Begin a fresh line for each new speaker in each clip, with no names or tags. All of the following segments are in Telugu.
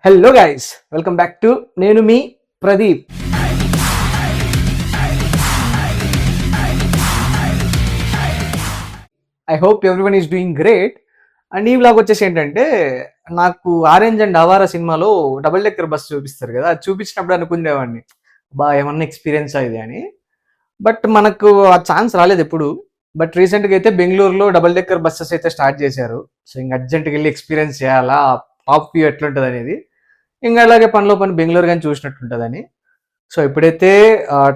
Hello guys, welcome back to నేను మీ Pradeep. I hope everyone is doing great. And ఈ వ్లాగ్ వచ్చేసి ఏంటంటే, నాకు ఆరెంజ్ అండ్ అవారా సినిమాలో డబుల్ డెక్కర్ బస్ చూపిస్తారు కదా, అది చూపించినప్పుడు అనుకునేవాడిని బా ఏమన్నా ఎక్స్పీరియన్స్ ఇది అని. బట్ మనకు ఆ ఛాన్స్ రాలేదు ఎప్పుడు. బట్ రీసెంట్గా అయితే బెంగళూరులో డబుల్ డెక్కర్ బస్సెస్ అయితే స్టార్ట్ చేశారు. సో ఇంక అర్జెంట్గా వెళ్ళి ఎక్స్పీరియన్స్ చేయాలా, టాప్ వ్యూ ఎట్లుంటుంది అనేది. ఇంకా అలాగే పనిలో పని బెంగళూరు కానీ చూసినట్టుంటుందని. సో ఇప్పుడైతే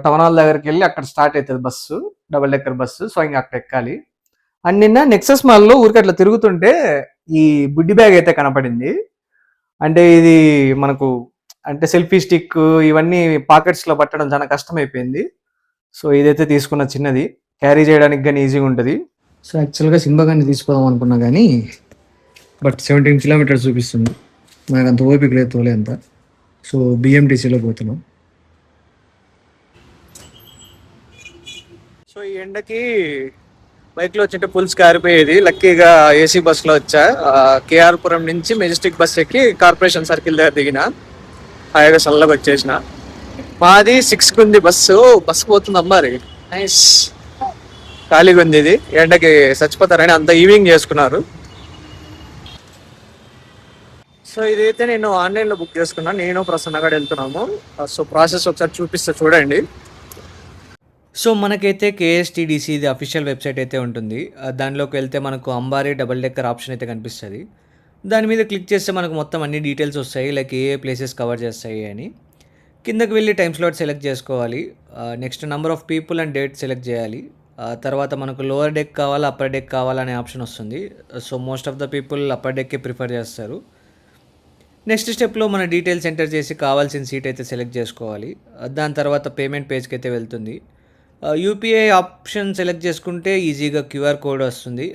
టౌన్ హాల్ దగ్గరికి వెళ్ళి అక్కడ స్టార్ట్ అవుతుంది bus, double decker bus. So ఇంకా అక్కడ ఎక్కాలి. అండ్ నిన్న నెక్సస్ మాల్లో ఊరికి అట్లా తిరుగుతుంటే ఈ బుడ్డి బ్యాగ్ అయితే కనపడింది. అంటే ఇది మనకు అంటే సెల్ఫీ స్టిక్ ఇవన్నీ పాకెట్స్లో పట్టడం చాలా కష్టమైపోయింది. సో ఇదైతే తీసుకున్న చిన్నది, క్యారీ చేయడానికి కానీ ఈజీగా ఉంటుంది. సో యాక్చువల్గా సింబా కానీ తీసుకోదాం అనుకున్నా కానీ బట్ 17 కిలోమీటర్స్ చూపిస్తుంది. నాకు అంత ఓపిక లేదు తోలే అంత. సో బిఎంటీసీలో పోతున్నాం. సో ఈ ఎండకి బైక్లో వచ్చింటే పుల్స్ కారిపోయేది. లక్కీగా ఏసీ బస్సులో వచ్చా. కేఆర్పురం నుంచి మెజెస్టిక్ బస్ ఎక్కి కార్పొరేషన్ సర్కిల్ దగ్గర దిగిన. హాయిగా సల్లగా వచ్చేసిన. మాది 6కి ఉంది బస్సు. బస్సు పోతుంది అమ్మారి. నైస్, ఖాళీగా ఉంది. ఇది ఎండకి చచ్చిపోతారని అంత ఈవినింగ్ చేసుకున్నారు. సో ఇదైతే నేను ఆన్లైన్లో బుక్ చేసుకున్నాను. నేను ప్రసన్న కూడా వెళ్తున్నాము. సో ప్రాసెస్ ఒకసారి చూపిస్తే చూడండి. సో మనకైతే కేఎస్టీడీసీ ఇది అఫీషియల్ వెబ్సైట్ అయితే ఉంటుంది. దానిలోకి వెళ్తే మనకు అంబారీ డబుల్ డెక్కర్ ఆప్షన్ అయితే కనిపిస్తుంది. దాని మీద క్లిక్ చేస్తే మనకు మొత్తం అన్ని డీటెయిల్స్ వస్తాయి, లైక్ ఏ ప్లేసెస్ కవర్ చేస్తాయి అని. కిందకి వెళ్ళి టైమ్ స్లాట్ సెలెక్ట్ చేసుకోవాలి. Next number of people and date select చేయాలి. తర్వాత మనకు లోవర్ డెక్ కావాలా అప్పర్ డెక్ కావాలా అనే ఆప్షన్ వస్తుంది. So most of the people upper డెక్కే ప్రిఫర్ చేస్తారు. నెక్స్ట్ స్టెప్లో మన డీటెయిల్స్ ఎంటర్ చేసి కావాల్సిన సీట్ అయితే సెలెక్ట్ చేసుకోవాలి. దాని తర్వాత పేమెంట్ పేజ్కి అయితే వెళ్తుంది. యూపీఐ ఆప్షన్ సెలెక్ట్ చేసుకుంటే ఈజీగా క్యూఆర్ కోడ్ వస్తుంది.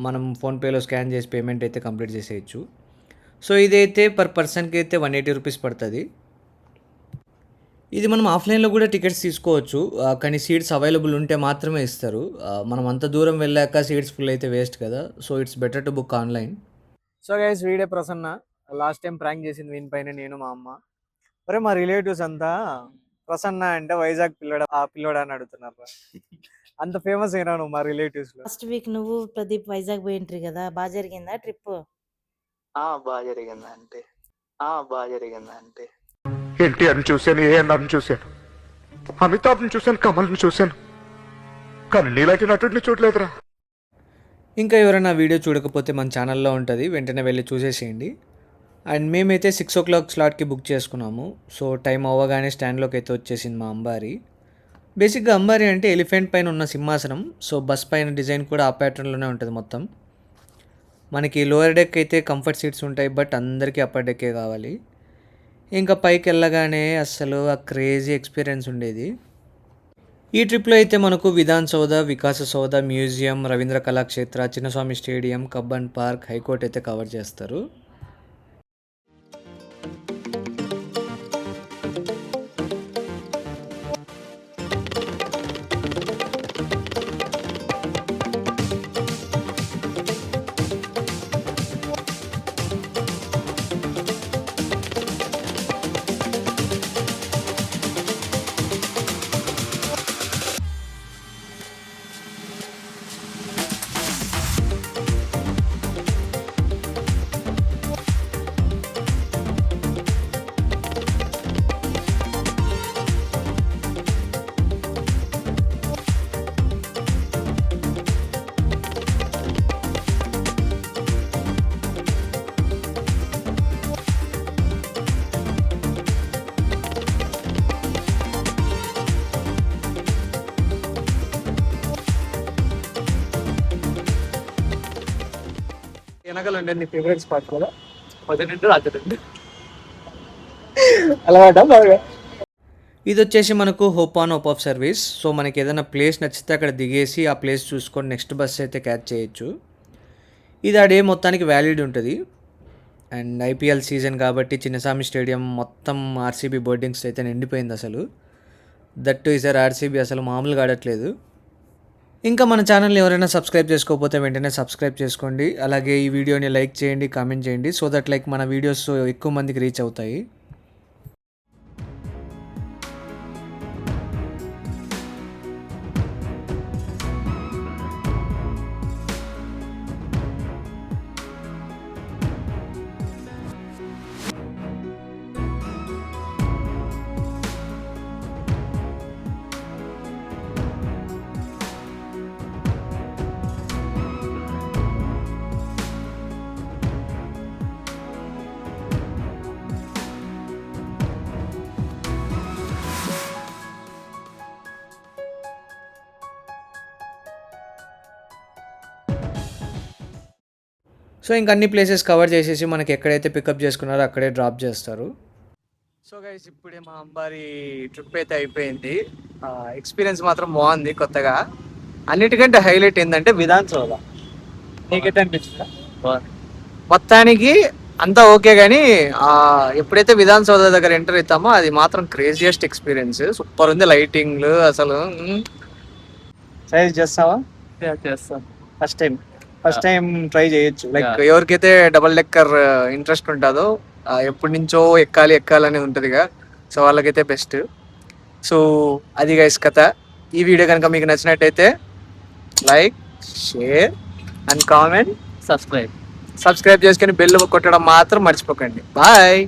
మనం ఫోన్పేలో స్కాన్ చేసి పేమెంట్ అయితే కంప్లీట్ చేసేయచ్చు. సో ఇదైతే పర్ పర్సన్కి అయితే 180 రూపీస్ పడుతుంది. ఇది మనం ఆఫ్లైన్లో కూడా టికెట్స్ తీసుకోవచ్చు, కానీ సీట్స్ అవైలబుల్ ఉంటే మాత్రమే ఇస్తారు. మనం అంత దూరం వెళ్ళాక సీట్స్ ఫుల్ అయితే వేస్ట్ కదా. So it's better to book online. So guys, వీడే ప్రసన్న. లాస్ట్ టైం ప్రాంక్ చేసింది వీని పైన నేను మా అమ్మ. మరి మా రిలేటివ్స్ అంతా ప్రసన్న అంటే వైజాగ్ పిల్లోడా అని అడుగుతున్నారు. అంత ఫేమస్ అయినా నువ్వు మా రిలేటివ్స్ లో.
లాస్ట్ వీక్ నువ్వు ప్రదీప్ వైజాగ్ పోయింట్రి కదా, బాగా జరిగిందా ట్రిప్?
బాగా జరిగిందంటే ఎన్టీఆర్ని చూశాను, ఏఎన్ఆర్ని చూశాను, అమితాబ్ని చూశాను, కమల్ని చూశాను, కానీ నీలాంటి నటుడిని చూడలేదురా.
ఇంకా ఎవరైనా వీడియో చూడకపోతే మన ఛానల్లో ఉంటుంది, వెంటనే వెళ్ళి చూసేసేయండి. అండ్ మేమైతే 6 o'clock స్లాట్కి బుక్ చేసుకున్నాము. సో టైం అవ్వగానే స్టాండ్లోకి అయితే వచ్చేసింది మా అంబారీ. బేసిక్గా అంబారీ అంటే ఎలిఫెంట్ పైన ఉన్న సింహాసనం. సో బస్ పైన డిజైన్ కూడా ఆ ప్యాటర్న్లోనే ఉంటుంది మొత్తం. మనకి లోయర్ డెక్ అయితే కంఫర్ట్ సీట్స్ ఉంటాయి, బట్ అందరికీ అప్పర్ డెక్కే కావాలి. ఇంకా పైకి వెళ్ళగానే అస్సలు ఆ క్రేజీ ఎక్స్పీరియన్స్ ఉండేది. ఈ ట్రిప్లో అయితే మనకు Vidhana Soudha, Vikasa Soudha, museum, Ravindra Kalakshetra, Chinnaswamy stadium, Cubbon park, high court అయితే కవర్ చేస్తారు. వెనకాల ఉండే నీ ఫేవరెట్ స్పాట్ కదా, 12 రాత్రి 2 అలవాట బాగా. ఇది వచ్చేసి మనకు hope on hope of service. So మనకి ఏదైనా ప్లేస్ నచ్చితే అక్కడ దిగేసి ఆ ప్లేస్ చూసుకొని నెక్స్ట్ బస్ అయితే క్యాచ్ చేయొచ్చు. ఇది ఆ డే మొత్తానికి వ్యాలిడ్ ఉంటుంది. అండ్ ఐపీఎల్ సీజన్ కాబట్టి చిన్నస్వామి స్టేడియం మొత్తం ఆర్సీబీ బోర్డింగ్స్ అయితే నిండిపోయింది అసలు. దట్టు ఈసారి ఆర్సీబీ అసలు మామూలుగా ఆడట్లేదు. ఇంకా మన ఛానల్ని ఎవరైనా సబ్స్క్రైబ్ చేసుకోకపోతే వెంటనే సబ్స్క్రైబ్ చేసుకోండి. అలాగే ఈ వీడియోని లైక్ చేయండి, కామెంట్ చేయండి. సో దట్ లైక్ మన వీడియోస్ ఎక్కువ మందికి రీచ్ అవుతాయి. సో ఇంక అన్ని ప్లేసెస్ కవర్ చేసేసి మనకి ఎక్కడైతే పికప్ చేసుకున్నారో అక్కడే డ్రాప్ చేస్తారు. సో గైస్ ఇప్పుడే మా అంబారి ట్రిప్ అయితే అయిపోయింది. ఎక్స్పీరియన్స్ మాత్రం బాగుంది కొత్తగా. అన్నిటికంటే హైలైట్ ఏంటంటే విధాన్ సౌధ. నీకైతే అనిపించిందా? మొత్తానికి అంతా ఓకే కానీ ఎప్పుడైతే విధాన్ సౌధ దగ్గర ఎంటర్ అవుతామో అది మాత్రం క్రేజియస్ట్ ఎక్స్పీరియన్స్. సూపర్ ఉంది, లైటింగ్లు అసలు. సైజ్ చేస్తావా? చేస్తాను. ఫస్ట్ టైం ట్రై చేయొచ్చు. లైక్ ఎవరికైతే డబల్ డెక్కర్ ఇంట్రెస్ట్ ఉంటుందో, ఎప్పటి నుంచో ఎక్కాలి అనేది ఉంటుందిగా, సో వాళ్ళకైతే బెస్ట్. సో అది గైస్ కథ. ఈ వీడియో కనుక మీకు నచ్చినట్టయితే like, share and comment, subscribe చేసుకొని బెల్ కొట్టడం మాత్రం మర్చిపోకండి. బాయ్.